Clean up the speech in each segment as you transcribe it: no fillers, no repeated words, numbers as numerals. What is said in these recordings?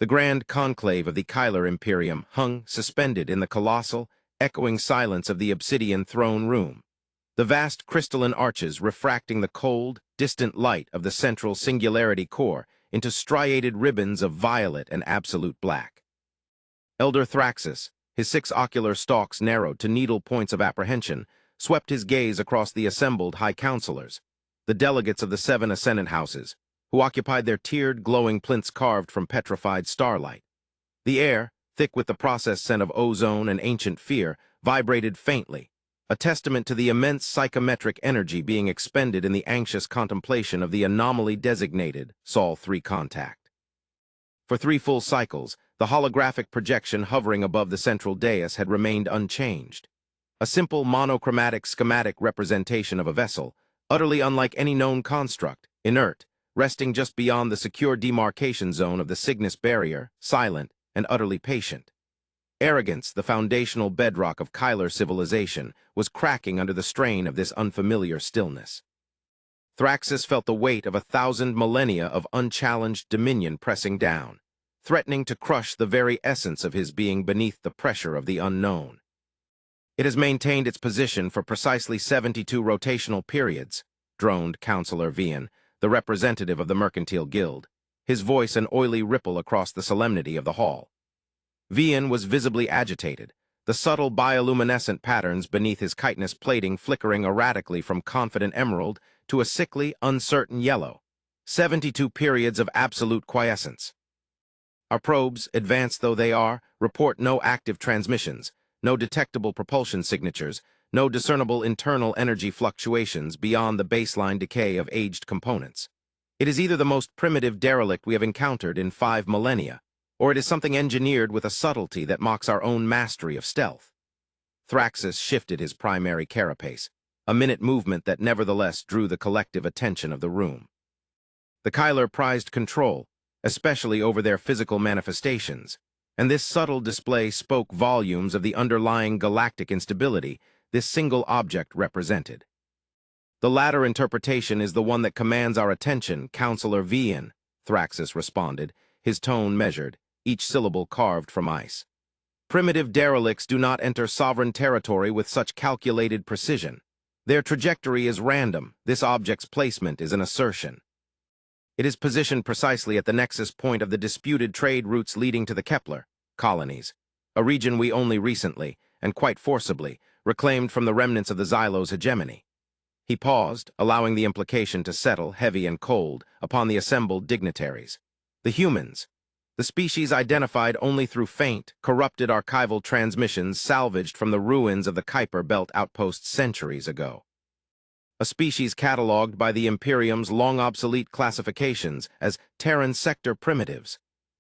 The grand conclave of the Kyler Imperium hung suspended in the colossal, echoing silence of the obsidian throne room, the vast crystalline arches refracting the cold, distant light of the central singularity core into striated ribbons of violet and absolute black. Elder Thraxus, his 6 ocular stalks narrowed to needle points of apprehension, swept his gaze across the assembled high counselors, the delegates of the 7 ascendant houses, who occupied their tiered, glowing plinths carved from petrified starlight. The air, thick with the processed scent of ozone and ancient fear, vibrated faintly, a testament to the immense psychometric energy being expended in the anxious contemplation of the anomaly designated Sol 3 contact. For 3 full cycles, the holographic projection hovering above the central dais had remained unchanged. A simple monochromatic schematic representation of a vessel, utterly unlike any known construct, inert, resting just beyond the secure demarcation zone of the Cygnus barrier, silent and utterly patient. Arrogance, the foundational bedrock of Kyler civilization, was cracking under the strain of this unfamiliar stillness. Thraxus felt the weight of 1,000 millennia of unchallenged dominion pressing down, threatening to crush the very essence of his being beneath the pressure of the unknown. It has maintained its position for precisely 72 rotational periods, droned Counselor Vian, the representative of the Mercantile Guild, his voice an oily ripple across the solemnity of the hall. Vian was visibly agitated, the subtle bioluminescent patterns beneath his chitinous plating flickering erratically from confident emerald to a sickly, uncertain yellow. 72 periods of absolute quiescence. Our probes, advanced though they are, report no active transmissions, no detectable propulsion signatures, no discernible internal energy fluctuations beyond the baseline decay of aged components. It is either the most primitive derelict we have encountered in 5 millennia, or it is something engineered with a subtlety that mocks our own mastery of stealth. Thraxus shifted his primary carapace, a minute movement that nevertheless drew the collective attention of the room. The Kyler prized control, especially over their physical manifestations, and this subtle display spoke volumes of the underlying galactic instability this single object represented. The latter interpretation is the one that commands our attention, Counselor Vian, Thraxus responded, his tone measured, each syllable carved from ice. Primitive derelicts do not enter sovereign territory with such calculated precision. Their trajectory is random. This object's placement is an assertion. It is positioned precisely at the nexus point of the disputed trade routes leading to the Kepler colonies, a region we only recently, and quite forcibly, reclaimed from the remnants of the Xylo's hegemony. He paused, allowing the implication to settle, heavy and cold, upon the assembled dignitaries. The humans, the species identified only through faint, corrupted archival transmissions salvaged from the ruins of the Kuiper Belt outposts centuries ago. A species catalogued by the Imperium's long-obsolete classifications as Terran sector primitives,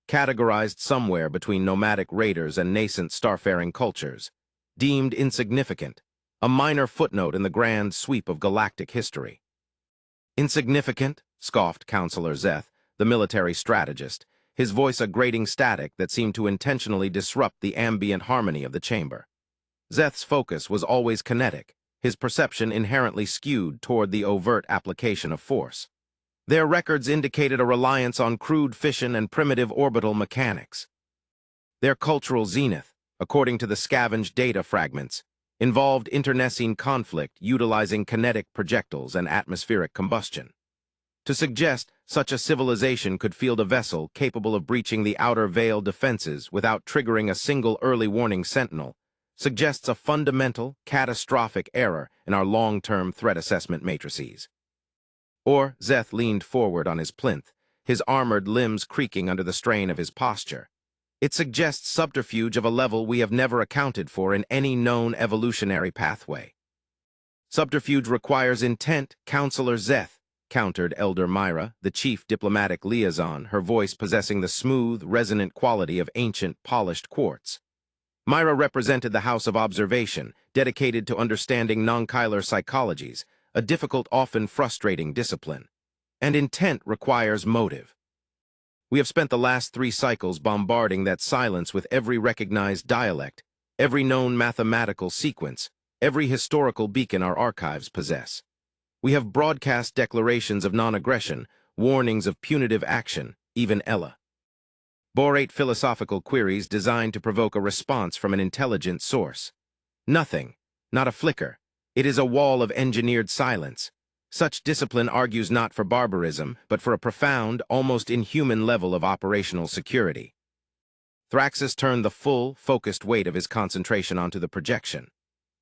categorized somewhere between nomadic raiders and nascent starfaring cultures, deemed insignificant, a minor footnote in the grand sweep of galactic history. Insignificant, scoffed Counselor Zeth, the military strategist, his voice a grating static that seemed to intentionally disrupt the ambient harmony of the chamber. Zeth's focus was always kinetic, his perception inherently skewed toward the overt application of force. Their records indicated a reliance on crude fission and primitive orbital mechanics. Their cultural zenith, according to the scavenged data fragments, involved internecine conflict utilizing kinetic projectiles and atmospheric combustion. To suggest such a civilization could field a vessel capable of breaching the outer veil defenses without triggering a single early warning sentinel suggests a fundamental, catastrophic error in our long-term threat assessment matrices. Or Zeth leaned forward on his plinth, his armored limbs creaking under the strain of his posture. It suggests subterfuge of a level we have never accounted for in any known evolutionary pathway. Subterfuge requires intent, Counselor Zeth, countered Elder Myra, the chief diplomatic liaison, her voice possessing the smooth, resonant quality of ancient, polished quartz. Myra represented the House of Observation, dedicated to understanding non-Kyler psychologies, a difficult, often frustrating discipline. And intent requires motive. We have spent the last 3 cycles bombarding that silence with every recognized dialect, every known mathematical sequence, every historical beacon our archives possess. We have broadcast declarations of non-aggression, warnings of punitive action, even Ella. Borate philosophical queries designed to provoke a response from an intelligent source. Nothing, not a flicker. It is a wall of engineered silence. Such discipline argues not for barbarism, but for a profound, almost inhuman level of operational security. Thraxus turned the full, focused weight of his concentration onto the projection.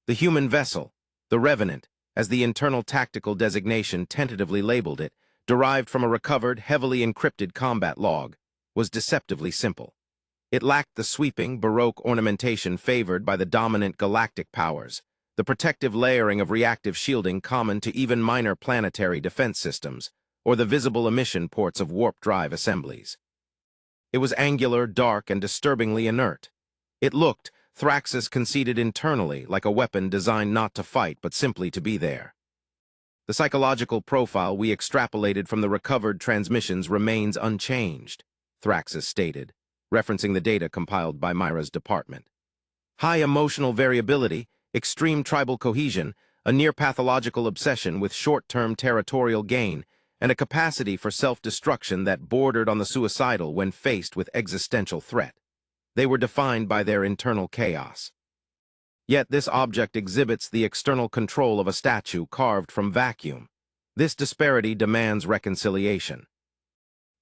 The human vessel, the Revenant, as the internal tactical designation tentatively labeled it, derived from a recovered, heavily encrypted combat log, was deceptively simple. It lacked the sweeping, Baroque ornamentation favored by the dominant galactic powers, the protective layering of reactive shielding common to even minor planetary defense systems, or the visible emission ports of warp drive assemblies. It was angular, dark, and disturbingly inert. It looked, Thraxus conceded internally, like a weapon designed not to fight but simply to be there. The psychological profile we extrapolated from the recovered transmissions remains unchanged, Thraxus stated, referencing the data compiled by Myra's department. High emotional variability, extreme tribal cohesion, a near-pathological obsession with short-term territorial gain, and a capacity for self-destruction that bordered on the suicidal when faced with existential threat. They were defined by their internal chaos. Yet this object exhibits the external control of a statue carved from vacuum. This disparity demands reconciliation.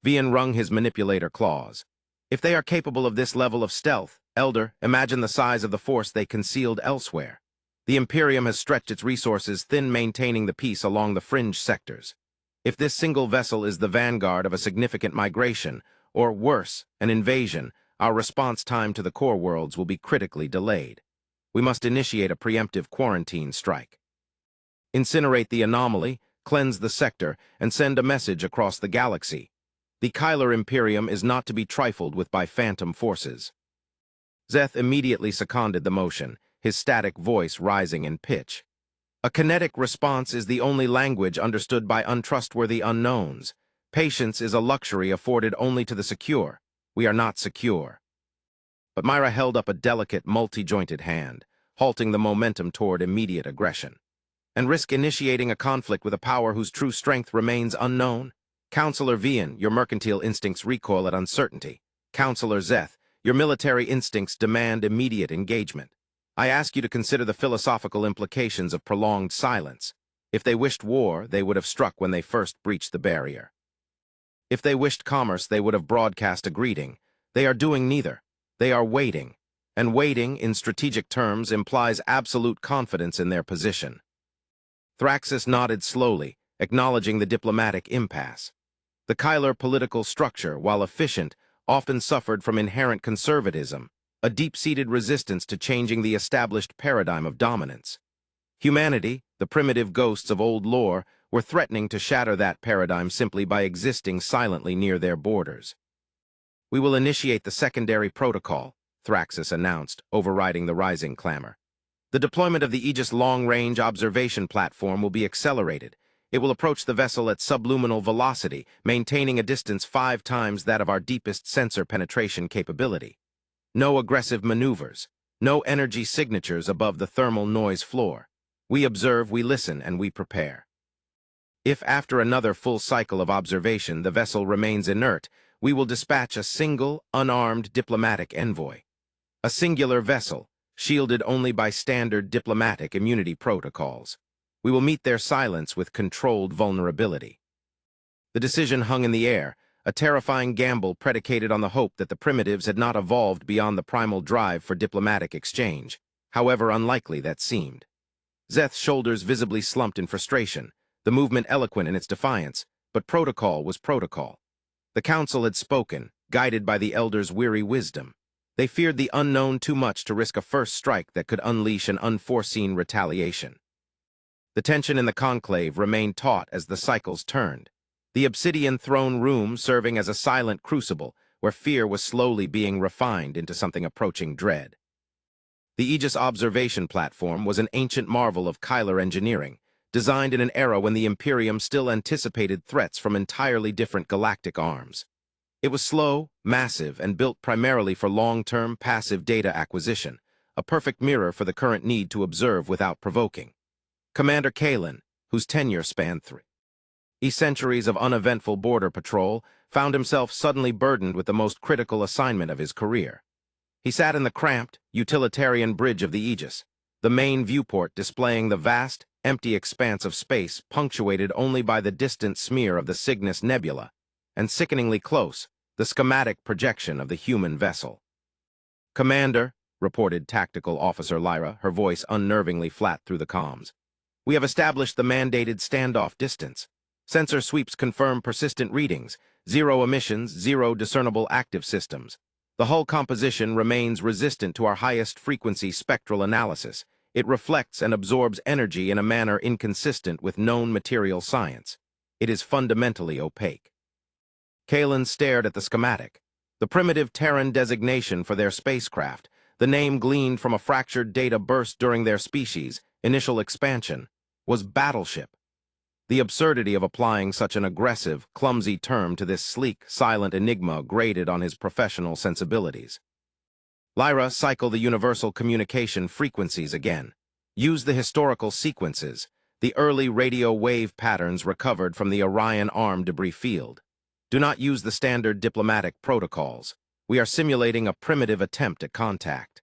Vian wrung his manipulator claws. If they are capable of this level of stealth, Elder, imagine the size of the force they concealed elsewhere. The Imperium has stretched its resources thin, maintaining the peace along the fringe sectors. If this single vessel is the vanguard of a significant migration, or worse, an invasion, our response time to the core worlds will be critically delayed. We must initiate a preemptive quarantine strike. Incinerate the anomaly, cleanse the sector, and send a message across the galaxy. The Kyler Imperium is not to be trifled with by phantom forces. Zeth immediately seconded the motion, his static voice rising in pitch. A kinetic response is the only language understood by untrustworthy unknowns. Patience is a luxury afforded only to the secure. We are not secure. But Myra held up a delicate, multi-jointed hand, halting the momentum toward immediate aggression. And risk initiating a conflict with a power whose true strength remains unknown? Counselor Vian, your mercantile instincts recoil at uncertainty. Counselor Zeth, your military instincts demand immediate engagement. I ask you to consider the philosophical implications of prolonged silence. If they wished war, they would have struck when they first breached the barrier. If they wished commerce, they would have broadcast a greeting. They are doing neither. They are waiting. And waiting, in strategic terms, implies absolute confidence in their position. Thraxus nodded slowly, acknowledging the diplomatic impasse. The Kyler political structure, while efficient, often suffered from inherent conservatism, a deep-seated resistance to changing the established paradigm of dominance. Humanity, the primitive ghosts of old lore, were threatening to shatter that paradigm simply by existing silently near their borders. We will initiate the secondary protocol, Thraxus announced, overriding the rising clamor. The deployment of the Aegis long-range observation platform will be accelerated. It will approach the vessel at subluminal velocity, maintaining a distance 5 times that of our deepest sensor penetration capability. No aggressive maneuvers, no energy signatures above the thermal noise floor. We observe, we listen, and we prepare. If after another full cycle of observation the vessel remains inert, we will dispatch a single, unarmed diplomatic envoy. A singular vessel, shielded only by standard diplomatic immunity protocols. We will meet their silence with controlled vulnerability. The decision hung in the air, a terrifying gamble predicated on the hope that the primitives had not evolved beyond the primal drive for diplomatic exchange, however unlikely that seemed. Zeth's shoulders visibly slumped in frustration, the movement eloquent in its defiance, but protocol was protocol. The council had spoken, guided by the elders' weary wisdom. They feared the unknown too much to risk a first strike that could unleash an unforeseen retaliation. The tension in the conclave remained taut as the cycles turned. The obsidian throne room serving as a silent crucible where fear was slowly being refined into something approaching dread. The Aegis observation platform was an ancient marvel of Kyler engineering, designed in an era when the Imperium still anticipated threats from entirely different galactic arms. It was slow, massive, and built primarily for long-term passive data acquisition, a perfect mirror for the current need to observe without provoking. Commander Kalen, whose tenure spanned 3 Centuries of uneventful border patrol, found himself suddenly burdened with the most critical assignment of his career. He sat in the cramped, utilitarian bridge of the Aegis, the main viewport displaying the vast, empty expanse of space punctuated only by the distant smear of the Cygnus Nebula, and sickeningly close, the schematic projection of the human vessel. "Commander," reported Tactical Officer Lyra, her voice unnervingly flat through the comms. "We have established the mandated standoff distance. Sensor sweeps confirm persistent readings, 0 emissions, 0 discernible active systems. The hull composition remains resistant to our highest frequency spectral analysis. It reflects and absorbs energy in a manner inconsistent with known material science. It is fundamentally opaque." Kalen stared at the schematic. The primitive Terran designation for their spacecraft, the name gleaned from a fractured data burst during their species' initial expansion, was battleship. The absurdity of applying such an aggressive, clumsy term to this sleek, silent enigma grated on his professional sensibilities. "Lyra, cycle the universal communication frequencies again. Use the historical sequences, the early radio wave patterns recovered from the Orion Arm debris field. Do not use the standard diplomatic protocols. We are simulating a primitive attempt at contact."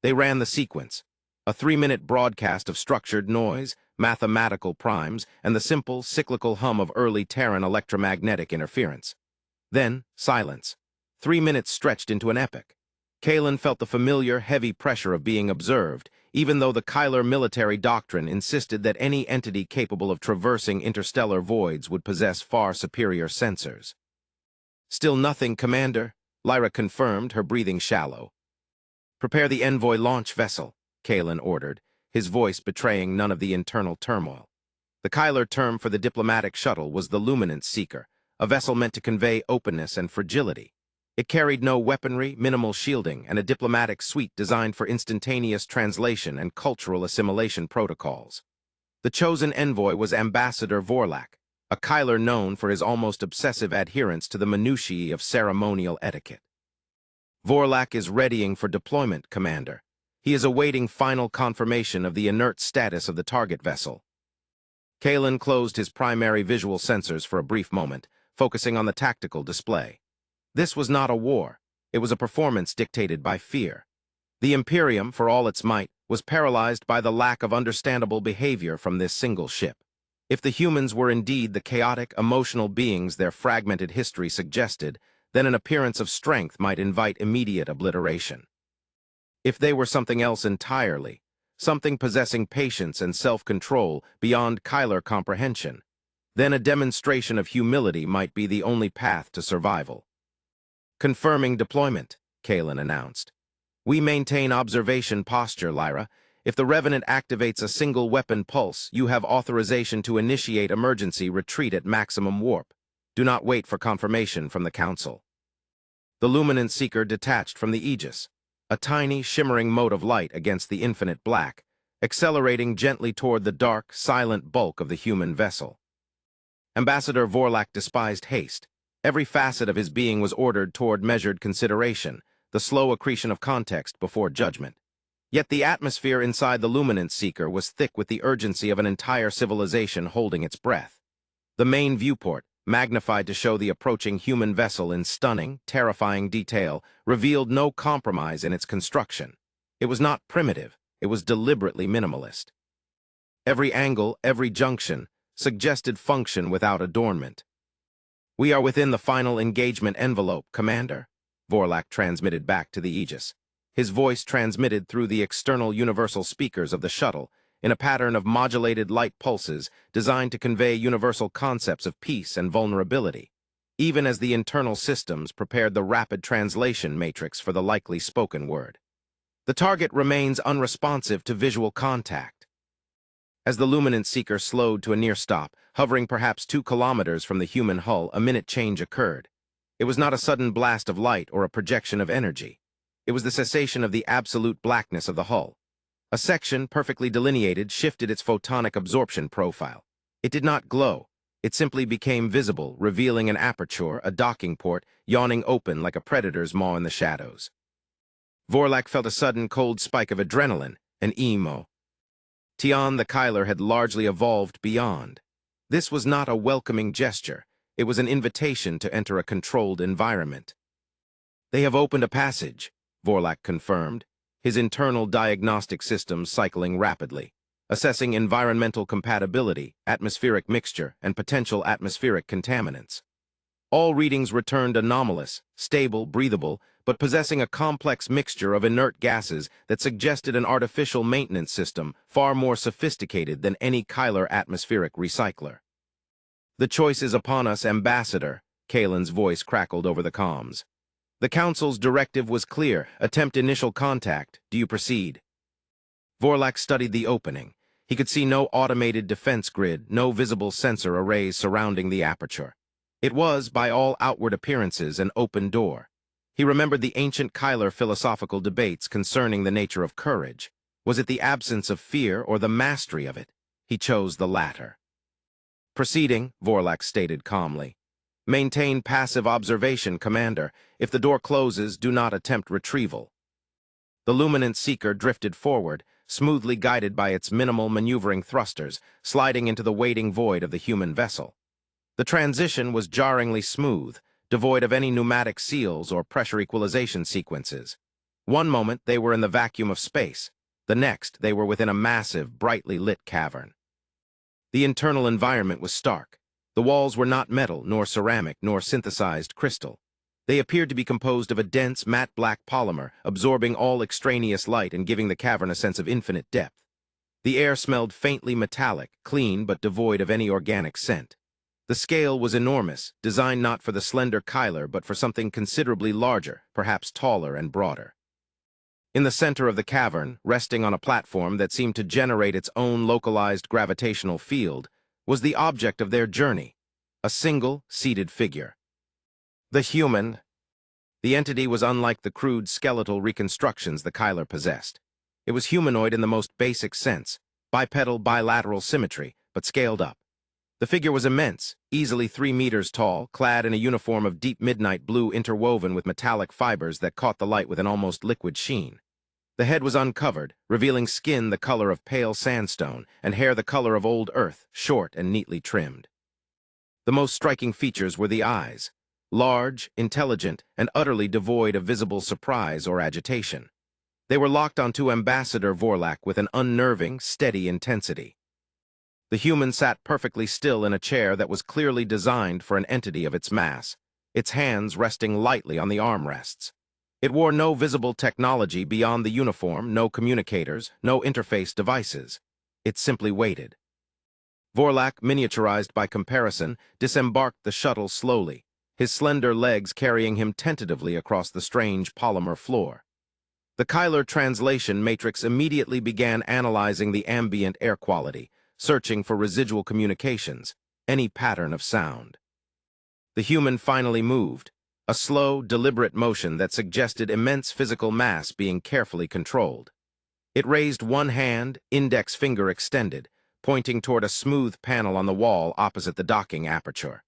They ran the sequence, a 3-minute broadcast of structured noise, mathematical primes, and the simple, cyclical hum of early Terran electromagnetic interference. Then, silence. 3 minutes stretched into an epoch. Kalen felt the familiar, heavy pressure of being observed, even though the Kyler military doctrine insisted that any entity capable of traversing interstellar voids would possess far superior sensors. "Still nothing, Commander," Lyra confirmed, her breathing shallow. "Prepare the envoy launch vessel," Kalen ordered, his voice betraying none of the internal turmoil. The Kyler term for the diplomatic shuttle was the Luminance Seeker, a vessel meant to convey openness and fragility. It carried no weaponry, minimal shielding, and a diplomatic suite designed for instantaneous translation and cultural assimilation protocols. The chosen envoy was Ambassador Vorlak, a Kyler known for his almost obsessive adherence to the minutiae of ceremonial etiquette. "Vorlak is readying for deployment, Commander. He is awaiting final confirmation of the inert status of the target vessel." Kalen closed his primary visual sensors for a brief moment, focusing on the tactical display. This was not a war. It was a performance dictated by fear. The Imperium, for all its might, was paralyzed by the lack of understandable behavior from this single ship. If the humans were indeed the chaotic, emotional beings their fragmented history suggested, then an appearance of strength might invite immediate obliteration. If they were something else entirely, something possessing patience and self-control beyond Kyler comprehension, then a demonstration of humility might be the only path to survival. "Confirming deployment," Kalen announced. "We maintain observation posture, Lyra. If the Revenant activates a single weapon pulse, you have authorization to initiate emergency retreat at maximum warp. Do not wait for confirmation from the Council." The Luminance Seeker detached from the Aegis, a tiny, shimmering mote of light against the infinite black, accelerating gently toward the dark, silent bulk of the human vessel. Ambassador Vorlak despised haste. Every facet of his being was ordered toward measured consideration, the slow accretion of context before judgment. Yet the atmosphere inside the Luminance Seeker was thick with the urgency of an entire civilization holding its breath. The main viewport, magnified to show the approaching human vessel in stunning, terrifying detail, revealed no compromise in its construction. It was not primitive, it was deliberately minimalist. Every angle, every junction, suggested function without adornment. "We are within the final engagement envelope, Commander," Vorlak transmitted back to the Aegis. His voice transmitted through the external universal speakers of the shuttle in a pattern of modulated light pulses designed to convey universal concepts of peace and vulnerability, even as the internal systems prepared the rapid translation matrix for the likely spoken word. "The target remains unresponsive to visual contact." As the Luminance Seeker slowed to a near stop, hovering perhaps 2 kilometers from the human hull, a minute change occurred. It was not a sudden blast of light or a projection of energy. It was the cessation of the absolute blackness of the hull. A section, perfectly delineated, shifted its photonic absorption profile. It did not glow. It simply became visible, revealing an aperture, a docking port, yawning open like a predator's maw in the shadows. Vorlak felt a sudden cold spike of adrenaline, an emo. Tian the Kyler had largely evolved beyond. This was not a welcoming gesture. It was an invitation to enter a controlled environment. "They have opened a passage," Vorlak confirmed, his internal diagnostic systems cycling rapidly, assessing environmental compatibility, atmospheric mixture, and potential atmospheric contaminants. All readings returned anomalous, stable, breathable, but possessing a complex mixture of inert gases that suggested an artificial maintenance system far more sophisticated than any Kyler atmospheric recycler. "The choice is upon us, Ambassador," Kalen's voice crackled over the comms. "The Council's directive was clear. Attempt initial contact. Do you proceed?" Vorlak studied the opening. He could see no automated defense grid, no visible sensor arrays surrounding the aperture. It was, by all outward appearances, an open door. He remembered the ancient Kyler philosophical debates concerning the nature of courage. Was it the absence of fear or the mastery of it? He chose the latter. "Proceeding," Vorlak stated calmly. "Maintain passive observation, Commander. If the door closes, do not attempt retrieval." The luminant seeker drifted forward, smoothly guided by its minimal maneuvering thrusters, sliding into the waiting void of the human vessel. The transition was jarringly smooth, devoid of any pneumatic seals or pressure equalization sequences. One moment they were in the vacuum of space. The next they were within a massive, brightly lit cavern. The internal environment was stark. The walls were not metal, nor ceramic, nor synthesized crystal. They appeared to be composed of a dense, matte black polymer, absorbing all extraneous light and giving the cavern a sense of infinite depth. The air smelled faintly metallic, clean but devoid of any organic scent. The scale was enormous, designed not for the slender Kyler, but for something considerably larger, perhaps taller and broader. In the center of the cavern, resting on a platform that seemed to generate its own localized gravitational field, was the object of their journey, a single, seated figure. The human. The entity was unlike the crude skeletal reconstructions the Kyler possessed. It was humanoid in the most basic sense, bipedal bilateral symmetry, but scaled up. The figure was immense, easily 3 meters tall, clad in a uniform of deep midnight blue interwoven with metallic fibers that caught the light with an almost liquid sheen. The head was uncovered, revealing skin the color of pale sandstone and hair the color of old earth, short and neatly trimmed. The most striking features were the eyes, large, intelligent, and utterly devoid of visible surprise or agitation. They were locked onto Ambassador Vorlak with an unnerving, steady intensity. The human sat perfectly still in a chair that was clearly designed for an entity of its mass, its hands resting lightly on the armrests. It wore no visible technology beyond the uniform, no communicators, no interface devices. It simply waited. Vorlak, miniaturized by comparison, disembarked the shuttle slowly, his slender legs carrying him tentatively across the strange polymer floor. The Kyler translation matrix immediately began analyzing the ambient air quality, searching for residual communications, any pattern of sound. The human finally moved, a slow, deliberate motion that suggested immense physical mass being carefully controlled. It raised one hand, index finger extended, pointing toward a smooth panel on the wall opposite the docking aperture.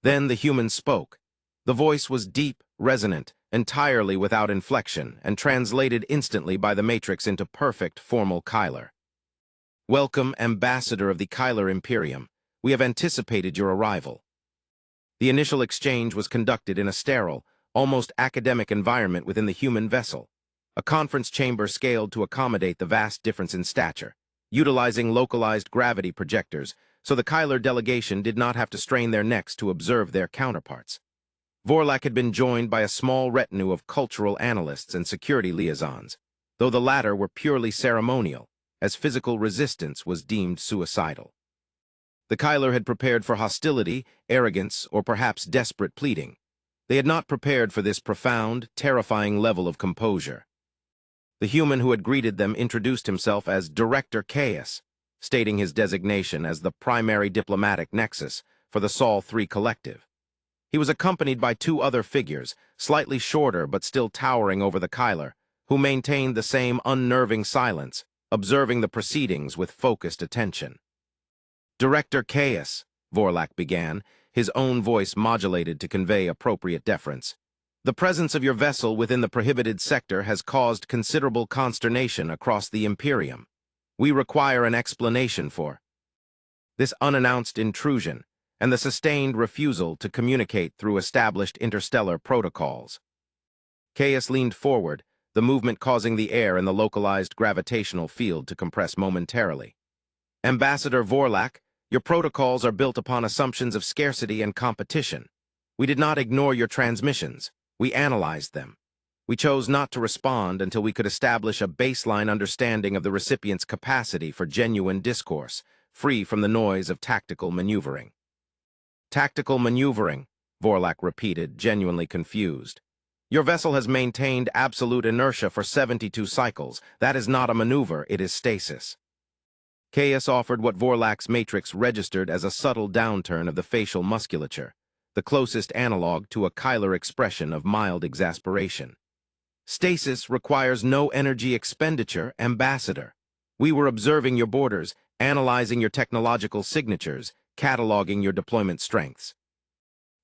Then the human spoke. The voice was deep, resonant, entirely without inflection, and translated instantly by the matrix into perfect, formal Kyler. "Welcome, Ambassador of the Kyler Imperium. We have anticipated your arrival." The initial exchange was conducted in a sterile, almost academic environment within the human vessel, a conference chamber scaled to accommodate the vast difference in stature, utilizing localized gravity projectors, so the Kyler delegation did not have to strain their necks to observe their counterparts. Vorlak had been joined by a small retinue of cultural analysts and security liaisons, though the latter were purely ceremonial, as physical resistance was deemed suicidal. The Kyler had prepared for hostility, arrogance, or perhaps desperate pleading. They had not prepared for this profound, terrifying level of composure. The human who had greeted them introduced himself as Director Chaos, stating his designation as the primary diplomatic nexus for the Sol 3 Collective. He was accompanied by 2 other figures, slightly shorter but still towering over the Kyler, who maintained the same unnerving silence, observing the proceedings with focused attention. "Director Chaos," Vorlak began, his own voice modulated to convey appropriate deference. "The presence of your vessel within the prohibited sector has caused considerable consternation across the Imperium. We require an explanation for—" This unannounced intrusion, and the sustained refusal to communicate through established interstellar protocols. Caius leaned forward, the movement causing the air in the localized gravitational field to compress momentarily. Ambassador Vorlak, your protocols are built upon assumptions of scarcity and competition. We did not ignore your transmissions. We analyzed them. We chose not to respond until we could establish a baseline understanding of the recipient's capacity for genuine discourse, free from the noise of tactical maneuvering. Tactical maneuvering, Vorlak repeated, genuinely confused. Your vessel has maintained absolute inertia for 72 cycles. That is not a maneuver, it is stasis. Caius offered what Vorlak's matrix registered as a subtle downturn of the facial musculature, the closest analog to a Kyler expression of mild exasperation. Stasis requires no energy expenditure, Ambassador. We were observing your borders, analyzing your technological signatures, cataloging your deployment strengths.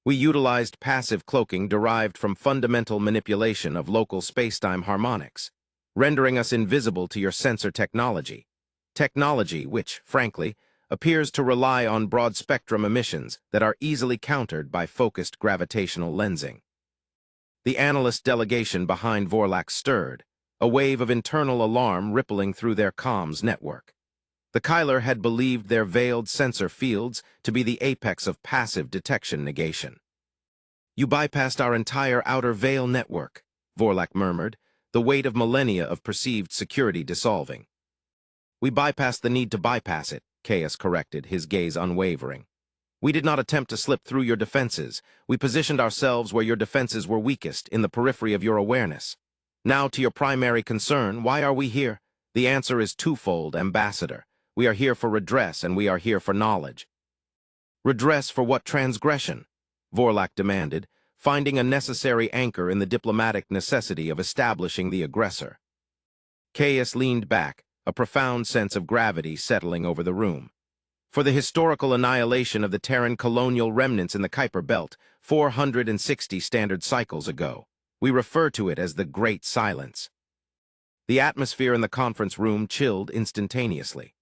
We utilized passive cloaking derived from fundamental manipulation of local spacetime harmonics, rendering us invisible to your sensor technology. Technology which, frankly, appears to rely on broad-spectrum emissions that are easily countered by focused gravitational lensing. The analyst delegation behind Vorlak stirred, a wave of internal alarm rippling through their comms network. The Kyler had believed their veiled sensor fields to be the apex of passive detection negation. You bypassed our entire outer veil network, Vorlak murmured, the weight of millennia of perceived security dissolving. We bypassed the need to bypass it, Caius corrected, his gaze unwavering. We did not attempt to slip through your defenses. We positioned ourselves where your defenses were weakest, in the periphery of your awareness. Now to your primary concern, why are we here? The answer is twofold, Ambassador. We are here for redress, and we are here for knowledge. Redress for what transgression? Vorlak demanded, finding a necessary anchor in the diplomatic necessity of establishing the aggressor. Caius leaned back, a profound sense of gravity settling over the room. For the historical annihilation of the Terran colonial remnants in the Kuiper Belt 460 standard cycles ago. We refer to it as the Great Silence. The atmosphere in the conference room chilled instantaneously.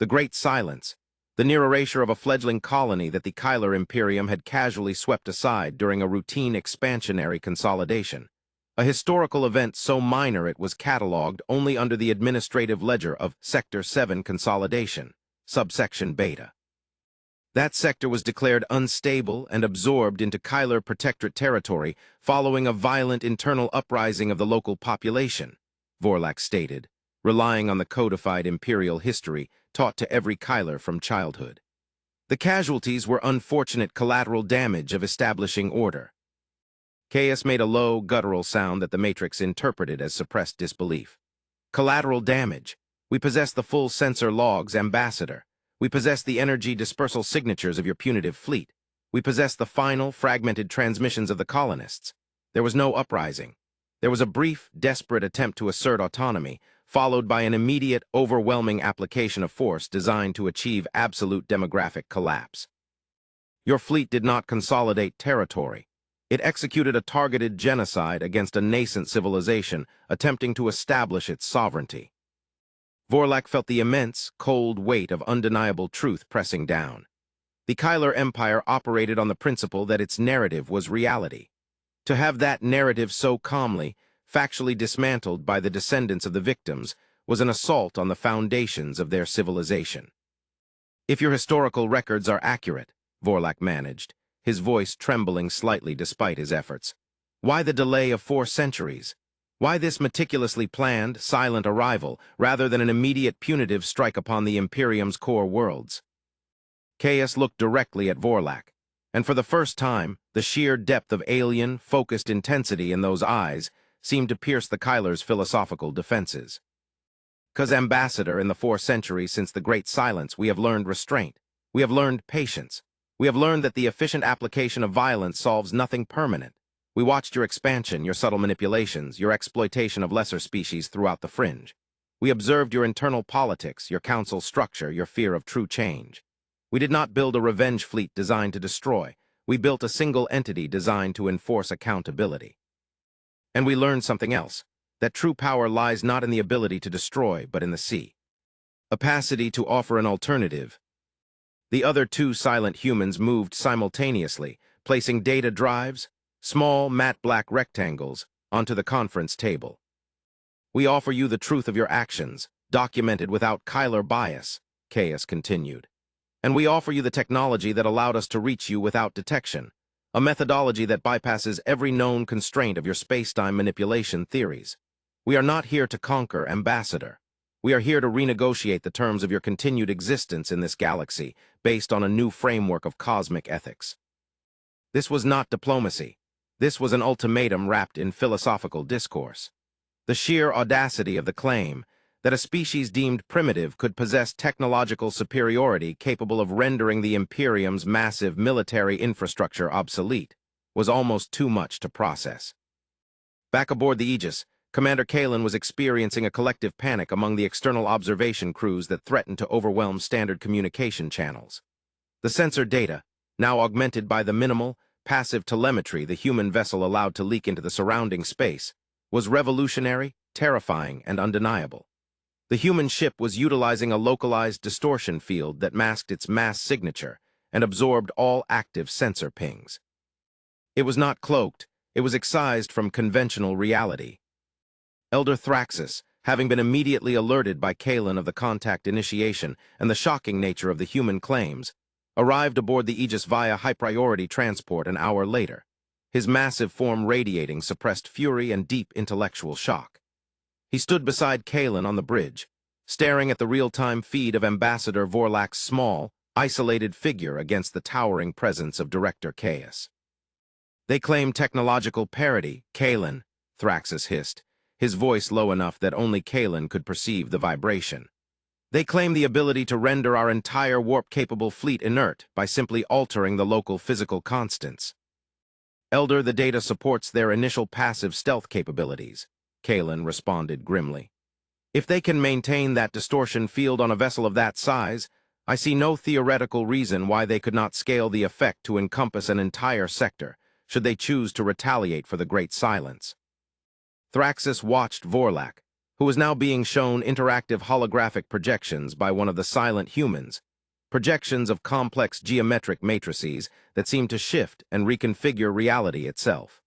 The Great Silence, the near erasure of a fledgling colony that the Kyler Imperium had casually swept aside during a routine expansionary consolidation. A historical event so minor it was catalogued only under the administrative ledger of Sector 7 Consolidation, subsection Beta. That sector was declared unstable and absorbed into Kyler Protectorate territory following a violent internal uprising of the local population, Vorlak stated, relying on the codified imperial history taught to every Kyler from childhood. The casualties were unfortunate collateral damage of establishing order. Caius made a low, guttural sound that the Matrix interpreted as suppressed disbelief. Collateral damage. We possess the full sensor logs, Ambassador. We possess the energy dispersal signatures of your punitive fleet. We possess the final, fragmented transmissions of the colonists. There was no uprising. There was a brief, desperate attempt to assert autonomy, followed by an immediate, overwhelming application of force designed to achieve absolute demographic collapse. Your fleet did not consolidate territory. It executed a targeted genocide against a nascent civilization attempting to establish its sovereignty. Vorlak felt the immense, cold weight of undeniable truth pressing down. The Kyler Empire operated on the principle that its narrative was reality. To have that narrative so calmly, factually dismantled by the descendants of the victims, was an assault on the foundations of their civilization. If your historical records are accurate, Vorlak managed, his voice trembling slightly despite his efforts, why the delay of 4 centuries? Why this meticulously planned, silent arrival, rather than an immediate punitive strike upon the Imperium's core worlds? Caius looked directly at Vorlak, and for the first time, the sheer depth of alien, focused intensity in those eyes seemed to pierce the Kyler's philosophical defenses. 'Cause, Ambassador, in the 4 centuries since the Great Silence, we have learned restraint. We have learned patience. We have learned that the efficient application of violence solves nothing permanent. We watched your expansion, your subtle manipulations, your exploitation of lesser species throughout the fringe. We observed your internal politics, your council structure, your fear of true change. We did not build a revenge fleet designed to destroy. We built a single entity designed to enforce accountability. And we learned something else, that true power lies not in the ability to destroy, but in the capacity to offer an alternative. The other two silent humans moved simultaneously, placing data drives, small matte black rectangles, onto the conference table. "We offer you the truth of your actions, documented without Kyler bias," Caius continued. "And we offer you the technology that allowed us to reach you without detection, a methodology that bypasses every known constraint of your space-time manipulation theories. We are not here to conquer, Ambassador. We are here to renegotiate the terms of your continued existence in this galaxy based on a new framework of cosmic ethics." This was not diplomacy. This was an ultimatum wrapped in philosophical discourse. The sheer audacity of the claim that a species deemed primitive could possess technological superiority capable of rendering the Imperium's massive military infrastructure obsolete was almost too much to process. Back aboard the Aegis, Commander Kalen was experiencing a collective panic among the external observation crews that threatened to overwhelm standard communication channels. The sensor data, now augmented by the minimal, passive telemetry the human vessel allowed to leak into the surrounding space, was revolutionary, terrifying, and undeniable. The human ship was utilizing a localized distortion field that masked its mass signature and absorbed all active sensor pings. It was not cloaked, it was excised from conventional reality. Elder Thraxus, having been immediately alerted by Kalen of the contact initiation and the shocking nature of the human claims, arrived aboard the Aegis via high-priority transport an hour later, his massive form radiating suppressed fury and deep intellectual shock. He stood beside Kalen on the bridge, staring at the real-time feed of Ambassador Vorlak's small, isolated figure against the towering presence of Director Caius. "They claim technological parity, Kalen," Thraxus hissed, his voice low enough that only Kalen could perceive the vibration. "They claim the ability to render our entire warp-capable fleet inert by simply altering the local physical constants." "Elder, the data supports their initial passive stealth capabilities," Kalen responded grimly. "If they can maintain that distortion field on a vessel of that size, I see no theoretical reason why they could not scale the effect to encompass an entire sector, should they choose to retaliate for the Great Silence." Thraxus watched Vorlak, who was now being shown interactive holographic projections by one of the silent humans, projections of complex geometric matrices that seemed to shift and reconfigure reality itself.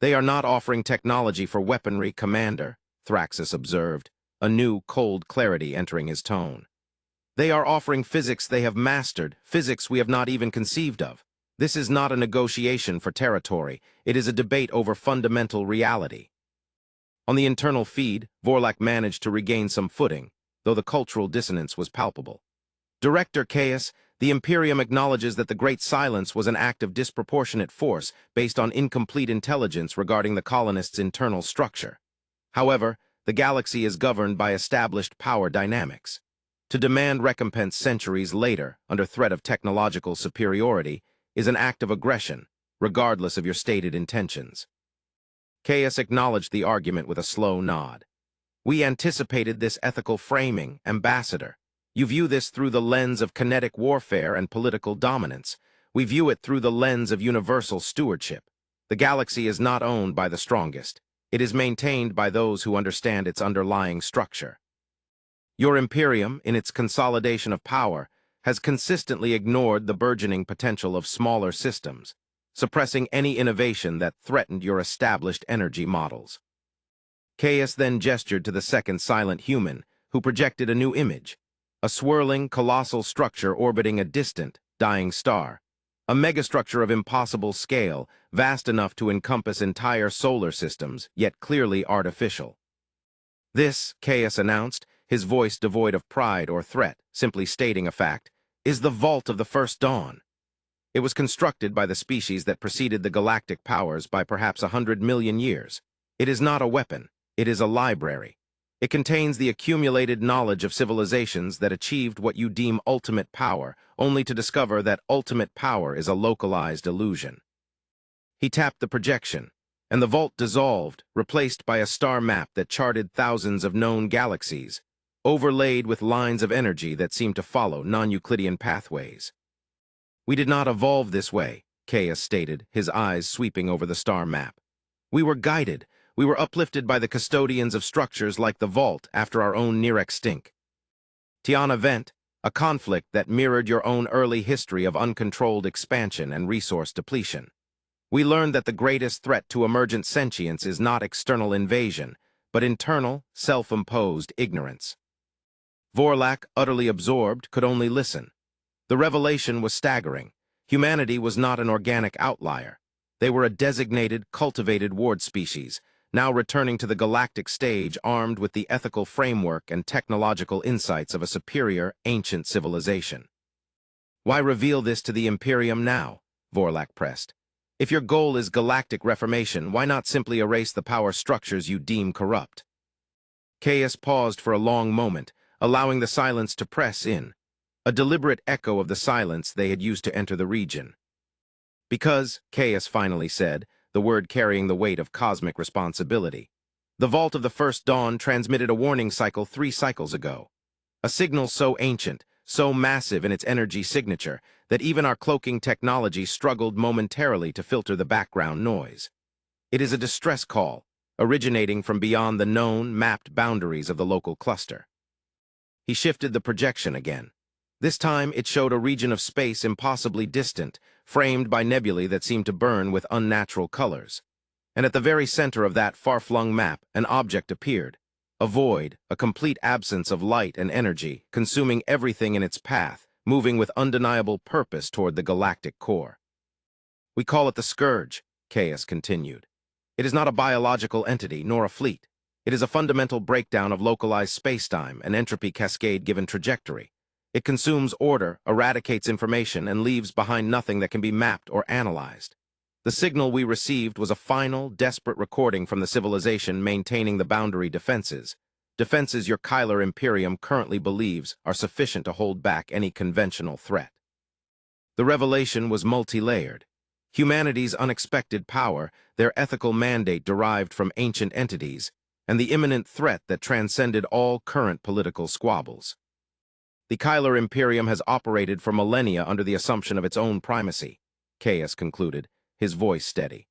"They are not offering technology for weaponry, Commander," Thraxus observed, a new, cold clarity entering his tone. "They are offering physics they have mastered, physics we have not even conceived of. This is not a negotiation for territory, it is a debate over fundamental reality." On the internal feed, Vorlak managed to regain some footing, though the cultural dissonance was palpable. "Director Caius, the Imperium acknowledges that the Great Silence was an act of disproportionate force based on incomplete intelligence regarding the colonists' internal structure. However, the galaxy is governed by established power dynamics. To demand recompense centuries later, under threat of technological superiority, is an act of aggression, regardless of your stated intentions." Caius acknowledged the argument with a slow nod. "We anticipated this ethical framing, Ambassador. You view this through the lens of kinetic warfare and political dominance. We view it through the lens of universal stewardship. The galaxy is not owned by the strongest. It is maintained by those who understand its underlying structure. Your Imperium, in its consolidation of power, has consistently ignored the burgeoning potential of smaller systems, suppressing any innovation that threatened your established energy models." Caius then gestured to the second silent human, who projected a new image, a swirling, colossal structure orbiting a distant, dying star, a megastructure of impossible scale, vast enough to encompass entire solar systems, yet clearly artificial. "This," Caius announced, his voice devoid of pride or threat, simply stating a fact, "is the Vault of the First Dawn. It was constructed by the species that preceded the galactic powers by perhaps 100 million years. It is not a weapon, it is a library. It contains the accumulated knowledge of civilizations that achieved what you deem ultimate power, only to discover that ultimate power is a localized illusion." He tapped the projection, and the vault dissolved, replaced by a star map that charted thousands of known galaxies, overlaid with lines of energy that seemed to follow non-Euclidean pathways. "We did not evolve this way," Caius stated, his eyes sweeping over the star map. "We were guided. We were uplifted by the custodians of structures like the Vault after our own near extinct." Tiana Vent, a conflict that mirrored your own early history of uncontrolled expansion and resource depletion. We learned that the greatest threat to emergent sentience is not external invasion, but internal, self-imposed ignorance. Vorlak, utterly absorbed, could only listen. The revelation was staggering. Humanity was not an organic outlier. They were a designated, cultivated ward species, now returning to the galactic stage armed with the ethical framework and technological insights of a superior, ancient civilization. Why reveal this to the Imperium now? Vorlak pressed. If your goal is galactic reformation, why not simply erase the power structures you deem corrupt? Caius paused for a long moment, allowing the silence to press in, a deliberate echo of the silence they had used to enter the region. Because, Caius finally said, the word carrying the weight of cosmic responsibility, the vault of the First Dawn transmitted a warning cycle 3 cycles ago. A signal so ancient, so massive in its energy signature, that even our cloaking technology struggled momentarily to filter the background noise. It is a distress call, originating from beyond the known, mapped boundaries of the local cluster. He shifted the projection again. This time it showed a region of space impossibly distant, framed by nebulae that seemed to burn with unnatural colors. And at the very center of that far-flung map, an object appeared. A void, a complete absence of light and energy, consuming everything in its path, moving with undeniable purpose toward the galactic core. We call it the Scourge, Caius continued. It is not a biological entity, nor a fleet. It is a fundamental breakdown of localized spacetime, an entropy cascade given trajectory. It consumes order, eradicates information, and leaves behind nothing that can be mapped or analyzed. The signal we received was a final, desperate recording from the civilization maintaining the boundary defenses your Kyler Imperium currently believes are sufficient to hold back any conventional threat. The revelation was multi-layered. Humanity's unexpected power, their ethical mandate derived from ancient entities, and the imminent threat that transcended all current political squabbles. The Kyler Imperium has operated for millennia under the assumption of its own primacy, Caius concluded, his voice steady.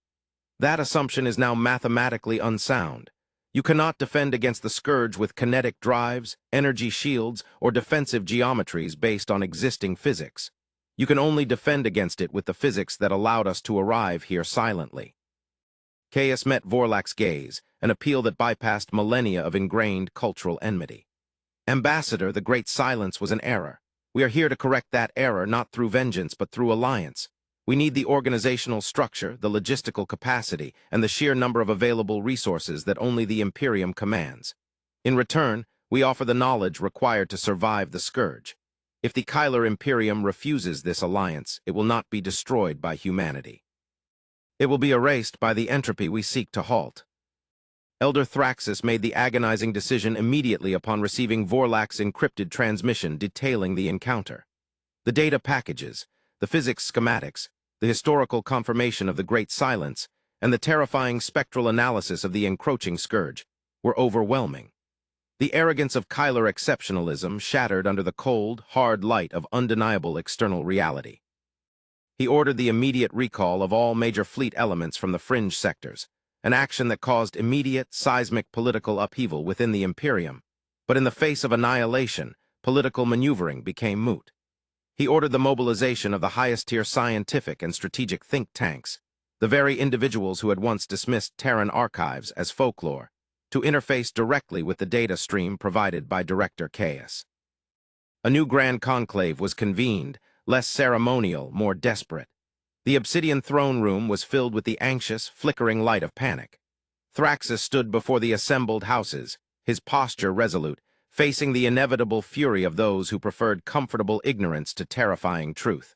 That assumption is now mathematically unsound. You cannot defend against the Scourge with kinetic drives, energy shields, or defensive geometries based on existing physics. You can only defend against it with the physics that allowed us to arrive here silently. Caius met Vorlak's gaze, an appeal that bypassed millennia of ingrained cultural enmity. Ambassador, the Great Silence was an error. We are here to correct that error not through vengeance but through alliance. We need the organizational structure, the logistical capacity, and the sheer number of available resources that only the Imperium commands. In return, we offer the knowledge required to survive the Scourge. If the Kyler Imperium refuses this alliance, it will not be destroyed by humanity. It will be erased by the entropy we seek to halt. Elder Thraxus made the agonizing decision immediately upon receiving Vorlak's encrypted transmission detailing the encounter. The data packages, the physics schematics, the historical confirmation of the Great Silence, and the terrifying spectral analysis of the encroaching Scourge were overwhelming. The arrogance of Kyler exceptionalism shattered under the cold, hard light of undeniable external reality. He ordered the immediate recall of all major fleet elements from the fringe sectors, an action that caused immediate, seismic political upheaval within the Imperium. But in the face of annihilation, political maneuvering became moot. He ordered the mobilization of the highest-tier scientific and strategic think tanks, the very individuals who had once dismissed Terran archives as folklore, to interface directly with the data stream provided by Director Caius. A new Grand Conclave was convened, less ceremonial, more desperate. The obsidian throne room was filled with the anxious, flickering light of panic. Thraxus stood before the assembled houses, his posture resolute, facing the inevitable fury of those who preferred comfortable ignorance to terrifying truth.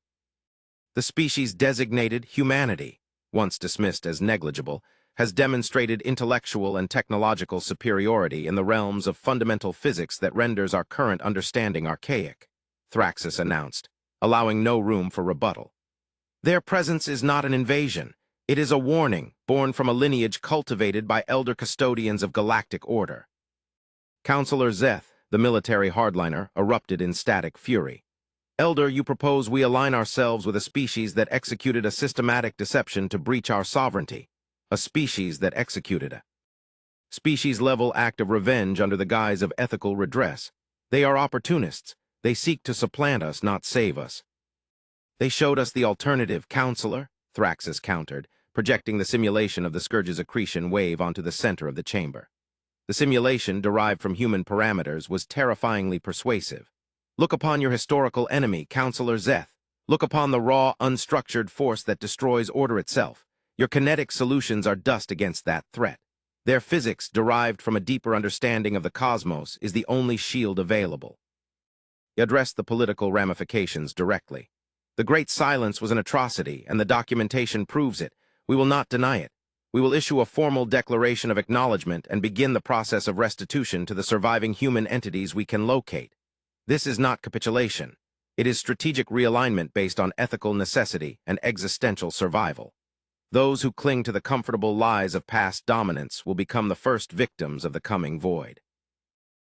The species designated humanity, once dismissed as negligible, has demonstrated intellectual and technological superiority in the realms of fundamental physics that renders our current understanding archaic, Thraxus announced, allowing no room for rebuttal. Their presence is not an invasion. It is a warning, born from a lineage cultivated by elder custodians of galactic order. Counselor Zeth, the military hardliner, erupted in static fury. Elder, you propose we align ourselves with a species that executed a systematic deception to breach our sovereignty. A species that executed a species-level act of revenge under the guise of ethical redress. They are opportunists. They seek to supplant us, not save us. They showed us the alternative, Counselor, Thraxus countered, projecting the simulation of the Scourge's accretion wave onto the center of the chamber. The simulation, derived from human parameters, was terrifyingly persuasive. Look upon your historical enemy, Counselor Zeth. Look upon the raw, unstructured force that destroys order itself. Your kinetic solutions are dust against that threat. Their physics, derived from a deeper understanding of the cosmos, is the only shield available. He addressed the political ramifications directly. The Great Silence was an atrocity, and the documentation proves it. We will not deny it. We will issue a formal declaration of acknowledgement and begin the process of restitution to the surviving human entities we can locate. This is not capitulation. It is strategic realignment based on ethical necessity and existential survival. Those who cling to the comfortable lies of past dominance will become the first victims of the coming void.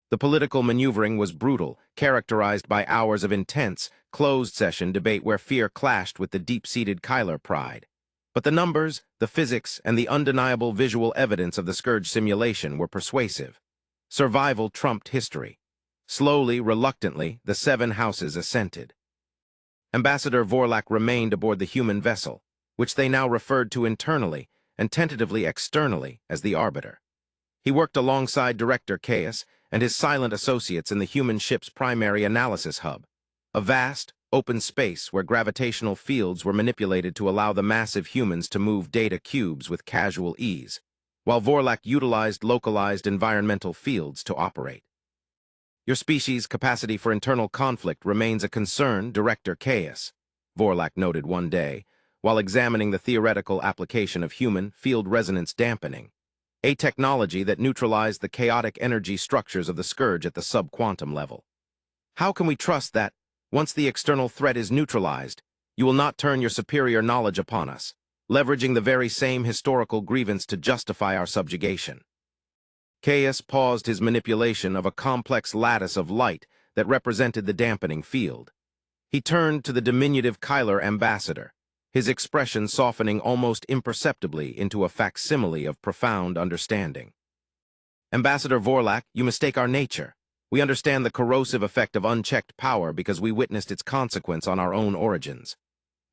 The political maneuvering was brutal, characterized by hours of intense, closed-session debate where fear clashed with the deep-seated Kyler pride. But the numbers, the physics, and the undeniable visual evidence of the Scourge simulation were persuasive. Survival trumped history. Slowly, reluctantly, the 7 houses assented. Ambassador Vorlak remained aboard the human vessel, which they now referred to internally and tentatively externally as the Arbiter. He worked alongside Director Caius and his silent associates in the human ship's primary analysis hub, a vast, open space where gravitational fields were manipulated to allow the massive humans to move data cubes with casual ease, while Vorlak utilized localized environmental fields to operate. Your species' capacity for internal conflict remains a concern, Director Caius, Vorlak noted one day, while examining the theoretical application of human field resonance dampening, a technology that neutralized the chaotic energy structures of the Scourge at the subquantum level. How can we trust that, once the external threat is neutralized, you will not turn your superior knowledge upon us, leveraging the very same historical grievance to justify our subjugation? Caius paused his manipulation of a complex lattice of light that represented the dampening field. He turned to the diminutive Kyler ambassador, his expression softening almost imperceptibly into a facsimile of profound understanding. Ambassador Vorlak, you mistake our nature. We understand the corrosive effect of unchecked power because we witnessed its consequence on our own origins.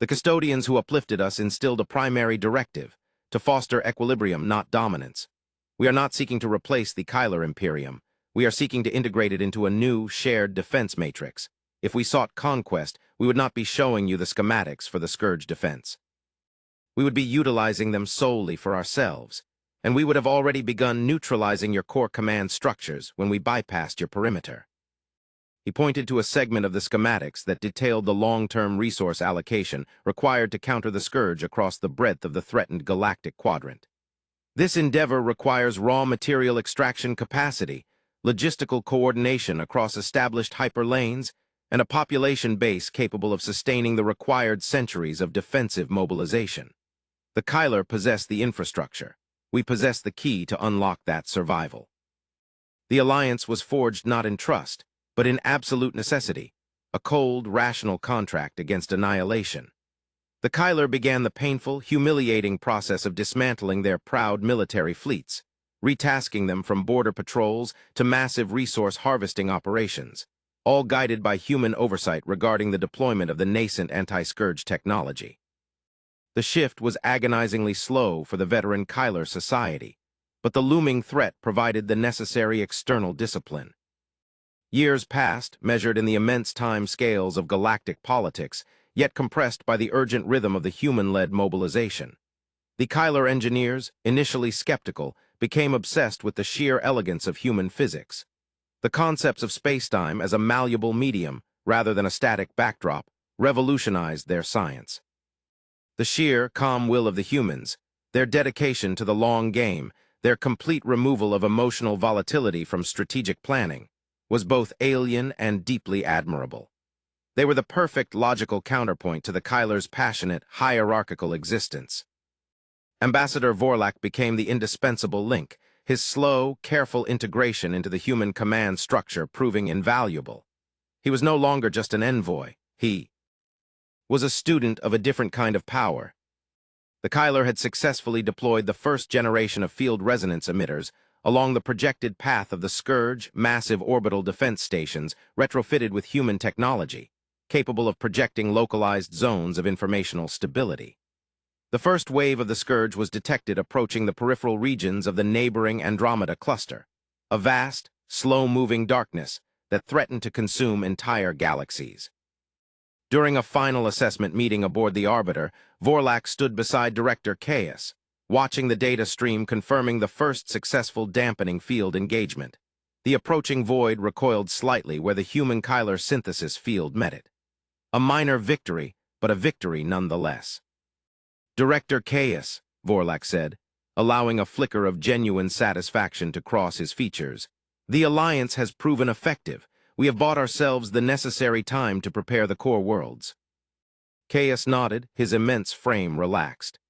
The custodians who uplifted us instilled a primary directive, to foster equilibrium, not dominance. We are not seeking to replace the Kyler Imperium. We are seeking to integrate it into a new, shared defense matrix. If we sought conquest, we would not be showing you the schematics for the Scourge defense. We would be utilizing them solely for ourselves, and we would have already begun neutralizing your core command structures when we bypassed your perimeter. He pointed to a segment of the schematics that detailed the long-term resource allocation required to counter the Scourge across the breadth of the threatened galactic quadrant. This endeavor requires raw material extraction capacity, logistical coordination across established hyperlanes, and a population base capable of sustaining the required centuries of defensive mobilization. The Kyler possess the infrastructure. We possess the key to unlock that survival. The alliance was forged not in trust, but in absolute necessity, a cold, rational contract against annihilation. The Kyler began the painful, humiliating process of dismantling their proud military fleets, retasking them from border patrols to massive resource harvesting operations, all guided by human oversight regarding the deployment of the nascent anti-Scourge technology. The shift was agonizingly slow for the veteran Kyler society, but the looming threat provided the necessary external discipline. Years passed, measured in the immense time scales of galactic politics, yet compressed by the urgent rhythm of the human-led mobilization. The Kyler engineers, initially skeptical, became obsessed with the sheer elegance of human physics. The concepts of spacetime as a malleable medium, rather than a static backdrop, revolutionized their science. The sheer, calm will of the humans, their dedication to the long game, their complete removal of emotional volatility from strategic planning, was both alien and deeply admirable. They were the perfect logical counterpoint to the Kyler's passionate, hierarchical existence. Ambassador Vorlak became the indispensable link, his slow, careful integration into the human command structure proving invaluable. He was no longer just an envoy. He was a student of a different kind of power. The Kyler had successfully deployed the first generation of field resonance emitters, along the projected path of the Scourge massive orbital defense stations retrofitted with human technology, capable of projecting localized zones of informational stability. The first wave of the Scourge was detected approaching the peripheral regions of the neighboring Andromeda cluster, a vast, slow-moving darkness that threatened to consume entire galaxies. During a final assessment meeting aboard the Arbiter, Vorlak stood beside Director Caius, watching the data stream confirming the first successful dampening field engagement. The approaching void recoiled slightly where the human Kyler synthesis field met it. A minor victory, but a victory nonetheless. Director Caius, Vorlak said, allowing a flicker of genuine satisfaction to cross his features. The alliance has proven effective. We have bought ourselves the necessary time to prepare the core worlds. Caius nodded, his immense frame relaxed.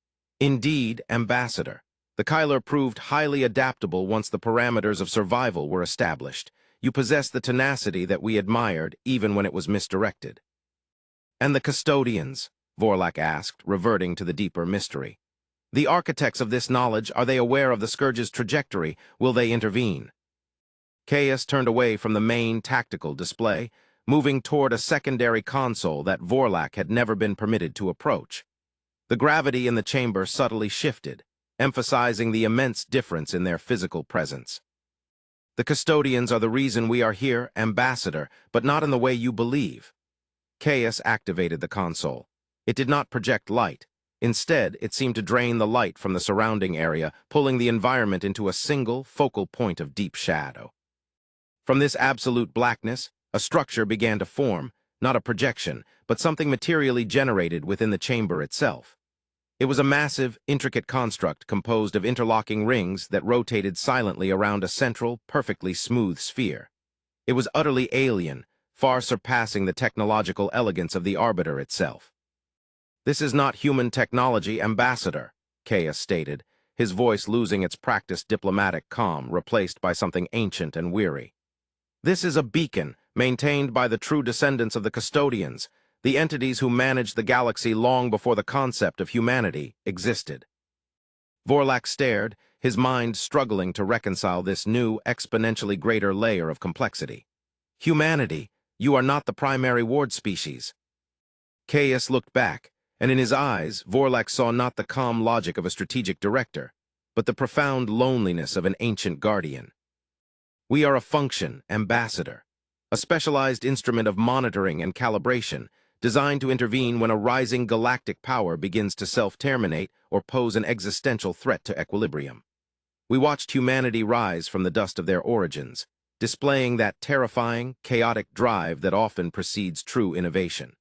Indeed, Ambassador. The Kyler proved highly adaptable once the parameters of survival were established. You possess the tenacity that we admired, even when it was misdirected. And the custodians? Vorlak asked, reverting to the deeper mystery. The architects of this knowledge, are they aware of the Scourge's trajectory? Will they intervene? Caius turned away from the main tactical display, moving toward a secondary console that Vorlak had never been permitted to approach. The gravity in the chamber subtly shifted, emphasizing the immense difference in their physical presence. The custodians are the reason we are here, Ambassador, but not in the way you believe. Caius activated the console. It did not project light. Instead, it seemed to drain the light from the surrounding area, pulling the environment into a single, focal point of deep shadow. From this absolute blackness, a structure began to form, not a projection, but something materially generated within the chamber itself. It was a massive, intricate construct composed of interlocking rings that rotated silently around a central, perfectly smooth sphere. It was utterly alien, far surpassing the technological elegance of the Arbiter itself. This is not human technology, Ambassador, Caius stated, his voice losing its practiced diplomatic calm, replaced by something ancient and weary. This is a beacon, maintained by the true descendants of the custodians, the entities who managed the galaxy long before the concept of humanity existed. Vorlak stared, his mind struggling to reconcile this new, exponentially greater layer of complexity. Humanity, you are not the primary ward species. Caius looked back, and in his eyes, Vorlak saw not the calm logic of a strategic director, but the profound loneliness of an ancient guardian. We are a function, Ambassador, a specialized instrument of monitoring and calibration, designed to intervene when a rising galactic power begins to self-terminate or pose an existential threat to equilibrium. We watched humanity rise from the dust of their origins, displaying that terrifying, chaotic drive that often precedes true innovation.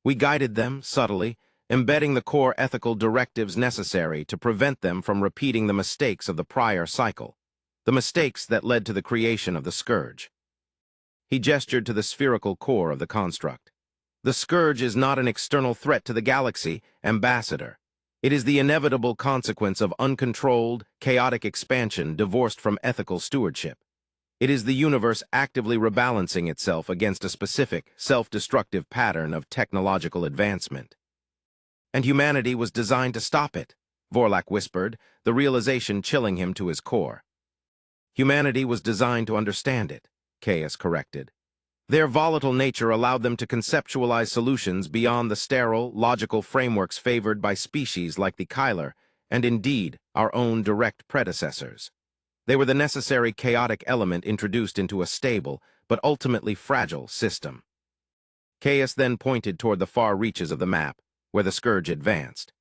We guided them, subtly, embedding the core ethical directives necessary to prevent them from repeating the mistakes of the prior cycle, the mistakes that led to the creation of the Scourge. He gestured to the spherical core of the construct. The Scourge is not an external threat to the galaxy, Ambassador. It is the inevitable consequence of uncontrolled, chaotic expansion divorced from ethical stewardship. It is the universe actively rebalancing itself against a specific, self-destructive pattern of technological advancement. And humanity was designed to stop it, Vorlak whispered, the realization chilling him to his core. Humanity was designed to understand it, Caius corrected. Their volatile nature allowed them to conceptualize solutions beyond the sterile, logical frameworks favored by species like the Kyler, and indeed, our own direct predecessors. They were the necessary chaotic element introduced into a stable, but ultimately fragile, system. Caius then pointed toward the far reaches of the map, where the Scourge advanced.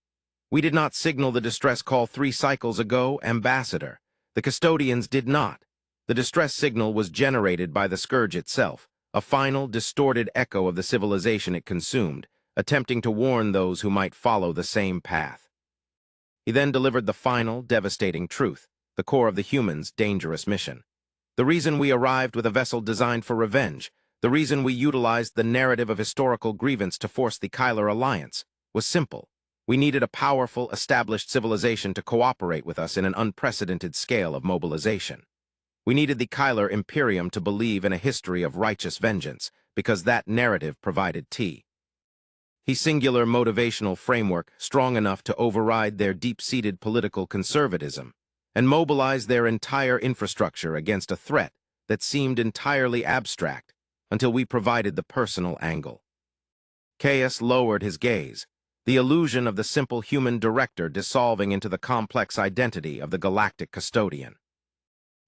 We did not signal the distress call 3 cycles ago, Ambassador. The custodians did not. The distress signal was generated by the Scourge itself, a final, distorted echo of the civilization it consumed, attempting to warn those who might follow the same path. He then delivered the final, devastating truth, the core of the humans' dangerous mission. The reason we arrived with a vessel designed for revenge, the reason we utilized the narrative of historical grievance to force the Kyler alliance, was simple. We needed a powerful, established civilization to cooperate with us in an unprecedented scale of mobilization. We needed the Kyler Imperium to believe in a history of righteous vengeance, because that narrative provided a singular motivational framework strong enough to override their deep-seated political conservatism, and mobilized their entire infrastructure against a threat that seemed entirely abstract until we provided the personal angle. Caius lowered his gaze, the illusion of the simple human director dissolving into the complex identity of the galactic custodian.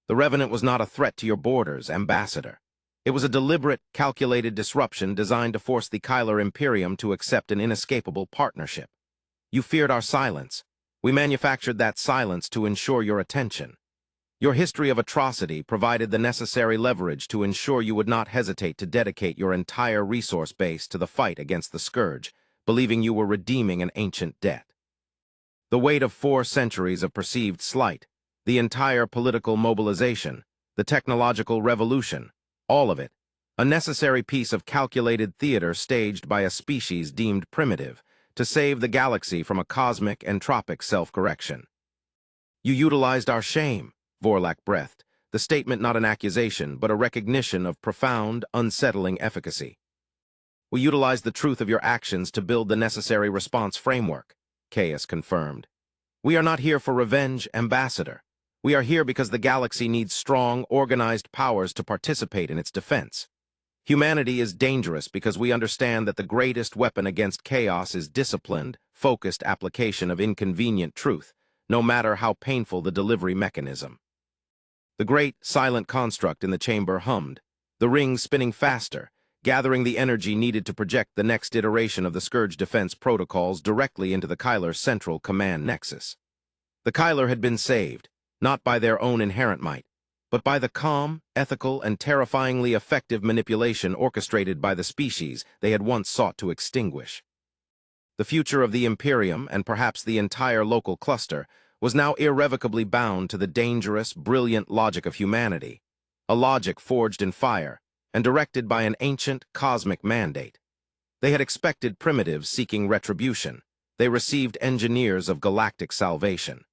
The Revenant was not a threat to your borders, Ambassador. It was a deliberate, calculated disruption designed to force the Kyler Imperium to accept an inescapable partnership. You feared our silence. We manufactured that silence to ensure your attention. Your history of atrocity provided the necessary leverage to ensure you would not hesitate to dedicate your entire resource base to the fight against the Scourge, believing you were redeeming an ancient debt. The weight of 4 centuries of perceived slight, the entire political mobilization, the technological revolution, all of it, a necessary piece of calculated theater staged by a species deemed primitive to save the galaxy from a cosmic entropic self-correction. You utilized our shame, Vorlak breathed, the statement not an accusation, but a recognition of profound, unsettling efficacy. We utilized the truth of your actions to build the necessary response framework, Caius confirmed. We are not here for revenge, Ambassador. We are here because the galaxy needs strong, organized powers to participate in its defense. Humanity is dangerous because we understand that the greatest weapon against chaos is disciplined, focused application of inconvenient truth, no matter how painful the delivery mechanism. The great, silent construct in the chamber hummed, the rings spinning faster, gathering the energy needed to project the next iteration of the Scourge defense protocols directly into the Kyler's central command nexus. The Kyler had been saved, not by their own inherent might, but by the calm, ethical, and terrifyingly effective manipulation orchestrated by the species they had once sought to extinguish. The future of the Imperium, and perhaps the entire local cluster, was now irrevocably bound to the dangerous, brilliant logic of humanity, a logic forged in fire and directed by an ancient, cosmic mandate. They had expected primitives seeking retribution. They received engineers of galactic salvation.